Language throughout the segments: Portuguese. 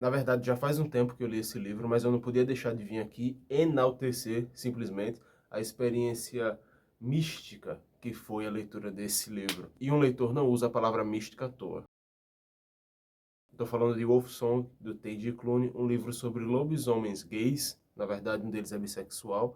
Na verdade, já faz um tempo que eu li esse livro, mas eu não podia deixar de vir aqui enaltecer, simplesmente, a experiência mística que foi a leitura desse livro. E um leitor não usa a palavra mística à toa. Estou falando de Wolf Song, do T.J. Klune, um livro sobre lobisomens gays, na verdade um deles é bissexual,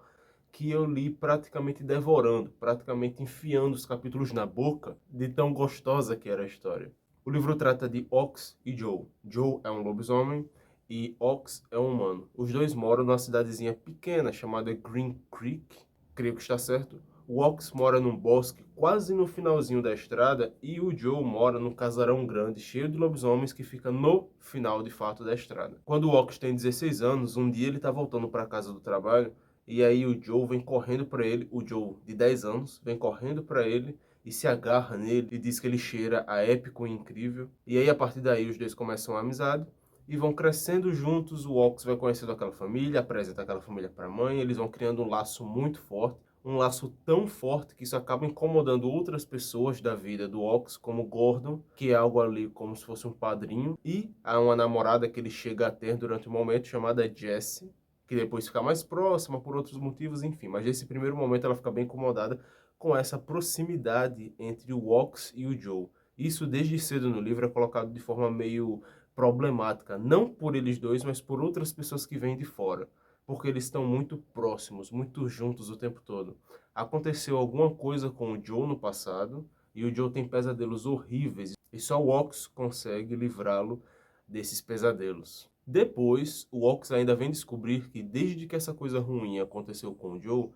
que eu li praticamente devorando, praticamente enfiando os capítulos na boca, de tão gostosa que era a história. O livro trata de Ox e Joe. Joe é um lobisomem e Ox é um humano. Os dois moram numa cidadezinha pequena chamada Green Creek, creio que está certo. O Ox mora num bosque quase no finalzinho da estrada e o Joe mora num casarão grande cheio de lobisomens que fica no final de fato da estrada. Quando o Ox tem 16 anos, um dia ele está voltando para a casa do trabalho e aí o Joe vem correndo para ele, o Joe de 10 anos, vem correndo para ele e se agarra nele e diz que ele cheira a épico e incrível. E aí a partir daí os dois começam a amizade e vão crescendo juntos. O Ox vai conhecendo aquela família, apresenta aquela família para a mãe, eles vão criando um laço muito forte. Um laço tão forte que isso acaba incomodando outras pessoas da vida do Ox, como Gordon, que é algo ali como se fosse um padrinho, e há uma namorada que ele chega a ter durante um momento chamada Jessie, que depois fica mais próxima por outros motivos, enfim. Mas nesse primeiro momento ela fica bem incomodada com essa proximidade entre o Ox e o Joe. Isso desde cedo no livro é colocado de forma meio problemática, não por eles dois, mas por outras pessoas que vêm de fora, porque eles estão muito próximos, muito juntos o tempo todo. Aconteceu alguma coisa com o Joe no passado, e o Joe tem pesadelos horríveis, e só o Ox consegue livrá-lo desses pesadelos. Depois, o Ox ainda vem descobrir que desde que essa coisa ruim aconteceu com o Joe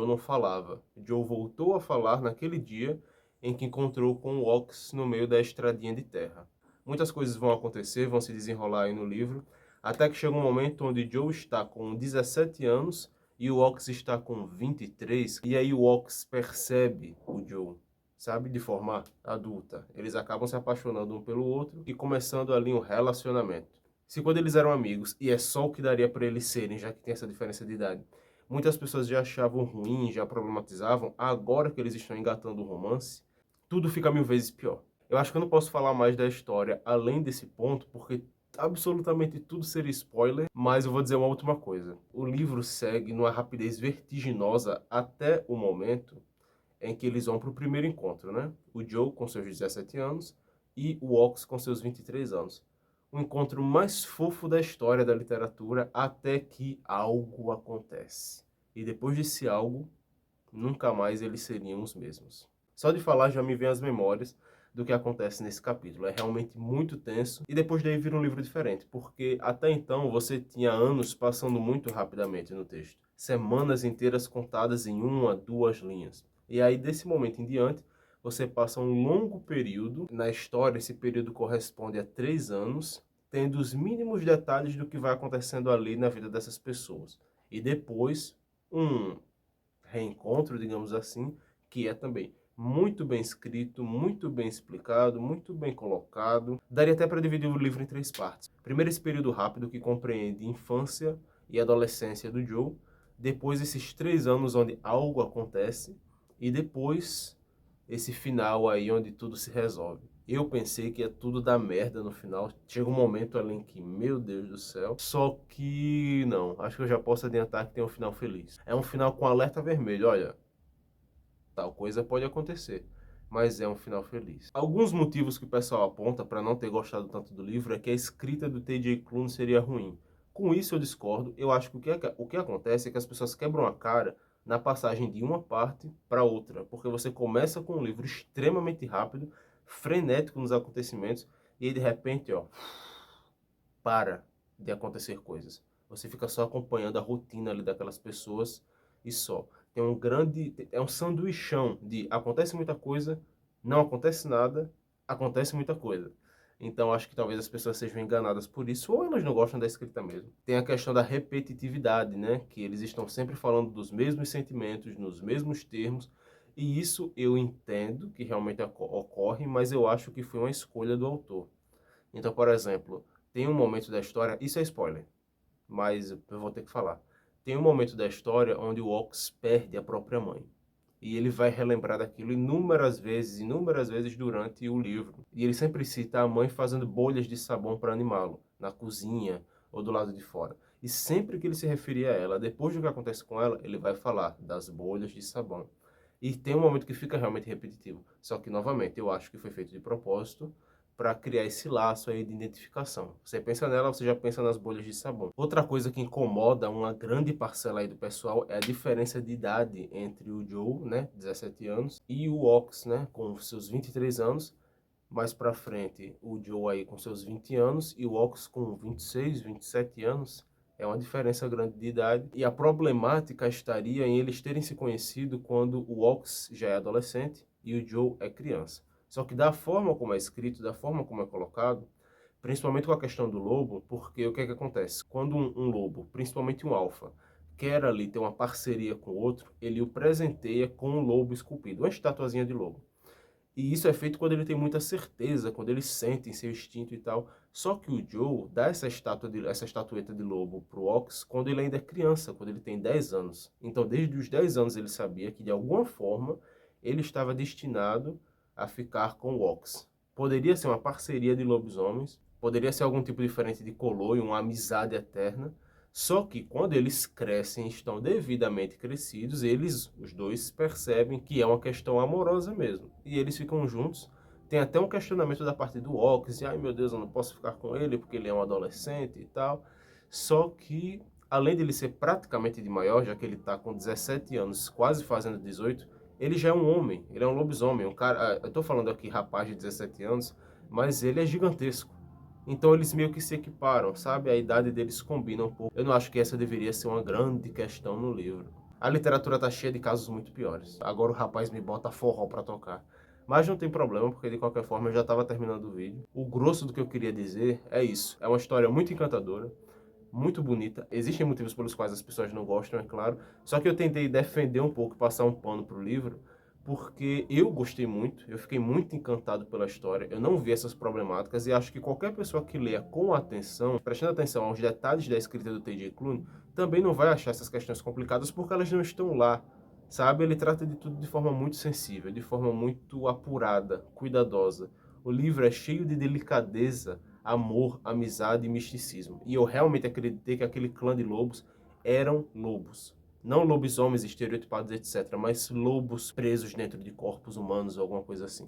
não falava. O Joe voltou a falar naquele dia em que encontrou com o Ox no meio da estradinha de terra. Muitas coisas vão acontecer, vão se desenrolar aí no livro, até que chega um momento onde Joe está com 17 anos e o Ox está com 23, e aí o Ox percebe o Joe, sabe, de forma adulta. Eles acabam se apaixonando um pelo outro e começando ali um relacionamento. Se quando eles eram amigos, e é só o que daria para eles serem, já que tem essa diferença de idade, muitas pessoas já achavam ruim, já problematizavam, agora que eles estão engatando o romance, tudo fica 1000 vezes pior. Eu acho que eu não posso falar mais da história além desse ponto, porque absolutamente tudo seria spoiler, mas eu vou dizer uma última coisa. O livro segue numa rapidez vertiginosa até o momento em que eles vão para o primeiro encontro, né? O Joe com seus 17 anos e o Ox com seus 23 anos. O encontro mais fofo da história da literatura até que algo acontece. E depois desse algo, nunca mais eles seriam os mesmos. Só de falar já me vem as memórias do que acontece nesse capítulo. É realmente muito tenso e depois daí vira um livro diferente, porque até então você tinha anos passando muito rapidamente no texto. Semanas inteiras contadas em 1 a 2 linhas. E aí desse momento em diante, você passa um longo período. Na história, esse período corresponde a 3 anos, tendo os mínimos detalhes do que vai acontecendo ali na vida dessas pessoas. E depois, um reencontro, digamos assim, que é também muito bem escrito, muito bem explicado, muito bem colocado. Daria até para dividir o livro em 3 partes. Primeiro, esse período rápido que compreende infância e adolescência do Joe. Depois, esses 3 anos onde algo acontece. E depois, esse final aí onde tudo se resolve. Eu pensei que ia tudo dar merda no final. Chega um momento ali em que, meu Deus do céu. Só que não, acho que eu já posso adiantar que tem um final feliz. É um final com alerta vermelho, olha, tal coisa pode acontecer, mas é um final feliz. Alguns motivos que o pessoal aponta para não ter gostado tanto do livro é que a escrita do T.J. Klune seria ruim. Com isso eu discordo. Eu acho que o que acontece é que as pessoas quebram a cara na passagem de uma parte para outra, porque você começa com um livro extremamente rápido, frenético nos acontecimentos, e aí de repente, ó, para de acontecer coisas. Você fica só acompanhando a rotina ali daquelas pessoas e só. Tem um grande, é um sanduichão de acontece muita coisa, não acontece nada, acontece muita coisa. Então acho que talvez as pessoas sejam enganadas por isso, ou elas não gostam da escrita mesmo. Tem a questão da repetitividade, né? Que eles estão sempre falando dos mesmos sentimentos, nos mesmos termos, e isso eu entendo que realmente ocorre, mas eu acho que foi uma escolha do autor. Então, por exemplo, tem um momento da história, isso é spoiler, mas eu vou ter que falar. Tem um momento da história onde o Ox perde a própria mãe. E ele vai relembrar daquilo inúmeras vezes durante o livro. E ele sempre cita a mãe fazendo bolhas de sabão para animá-lo. na cozinha ou do lado de fora. E sempre que ele se referir a ela, depois do que acontece com ela, ele vai falar das bolhas de sabão. E tem um momento que fica realmente repetitivo. Só que, novamente, eu acho que foi feito de propósito para criar esse laço aí de identificação. Você pensa nela, você já pensa nas bolhas de sabão. Outra coisa que incomoda uma grande parcela aí do pessoal é a diferença de idade entre o Joe, né, 17 anos, e o Ox, né, com seus 23 anos. Mais pra frente, o Joe aí com seus 20 anos e o Ox com 26, 27 anos. É uma diferença grande de idade. E a problemática estaria em eles terem se conhecido quando o Ox já é adolescente e o Joe é criança. Só que da forma como é escrito, da forma como é colocado, principalmente com a questão do lobo, porque o que é que acontece? Quando um lobo, principalmente um alfa, quer ali ter uma parceria com o outro, ele o presenteia com um lobo esculpido, uma estatuazinha de lobo. E isso é feito quando ele tem muita certeza, quando ele sente em seu instinto e tal. Só que o Joe dá essa estatueta de lobo pro Ox quando ele ainda é criança, quando ele tem 10 anos. Então, desde os 10 anos ele sabia que, de alguma forma, ele estava destinado a ficar com o Ox. Poderia ser uma parceria de lobisomens, poderia ser algum tipo diferente de coloio, uma amizade eterna. Só que quando eles crescem, estão devidamente crescidos, eles, os dois, percebem que é uma questão amorosa mesmo. E eles ficam juntos. Tem até um questionamento da parte do Ox, e ai meu Deus, eu não posso ficar com ele porque ele é um adolescente e tal. Só que, além de ele ser praticamente de maior, já que ele está com 17 anos, quase fazendo 18, ele já é um homem, ele é um lobisomem. Um cara, eu tô falando aqui rapaz de 17 anos, mas ele é gigantesco. Então eles meio que se equiparam, sabe? A idade deles combina um pouco. Eu não acho que essa deveria ser uma grande questão no livro. A literatura tá cheia de casos muito piores. Agora o rapaz me bota forró pra tocar. Mas não tem problema, porque de qualquer forma eu já estava terminando o vídeo. O grosso do que eu queria dizer é isso. É uma história muito encantadora, muito bonita. Existem motivos pelos quais as pessoas não gostam, é claro. Só que eu tentei defender um pouco, passar um pano pro livro, porque eu gostei muito, eu fiquei muito encantado pela história, eu não vi essas problemáticas e acho que qualquer pessoa que leia com atenção, prestando atenção aos detalhes da escrita do T.J. Klune, também não vai achar essas questões complicadas porque elas não estão lá, sabe? Ele trata de tudo de forma muito sensível, de forma muito apurada, cuidadosa. O livro é cheio de delicadeza, amor, amizade e misticismo. E eu realmente acreditei que aquele clã de lobos eram lobos. Não lobisomens estereotipados, etc., mas lobos presos dentro de corpos humanos ou alguma coisa assim.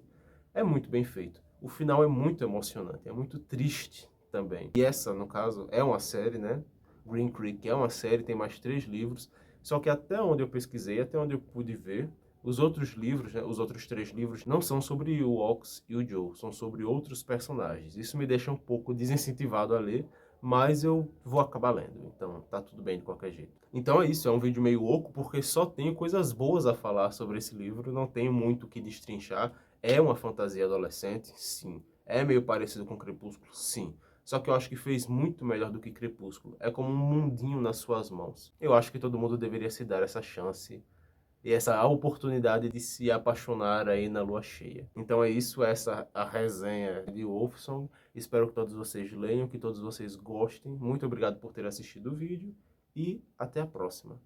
É muito bem feito. O final é muito emocionante, é muito triste também. E essa, no caso, é uma série, né? Green Creek é uma série, tem mais 3 livros. Só que até onde eu pesquisei, até onde eu pude ver, os outros livros, né, os outros 3 livros, não são sobre o Ox e o Joe, são sobre outros personagens. Isso me deixa um pouco desincentivado a ler, mas eu vou acabar lendo, então tá tudo bem de qualquer jeito. Então é isso, é um vídeo meio oco, porque só tenho coisas boas a falar sobre esse livro, não tenho muito o que destrinchar. É uma fantasia adolescente? Sim. É meio parecido com Crepúsculo? Sim. Só que eu acho que fez muito melhor do que Crepúsculo. É como um mundinho nas suas mãos. Eu acho que todo mundo deveria se dar essa chance e essa oportunidade de se apaixonar aí na lua cheia. Então é isso, essa a resenha de Wolfson. Espero que todos vocês leiam, que todos vocês gostem. Muito obrigado por ter assistido o vídeo e até a próxima.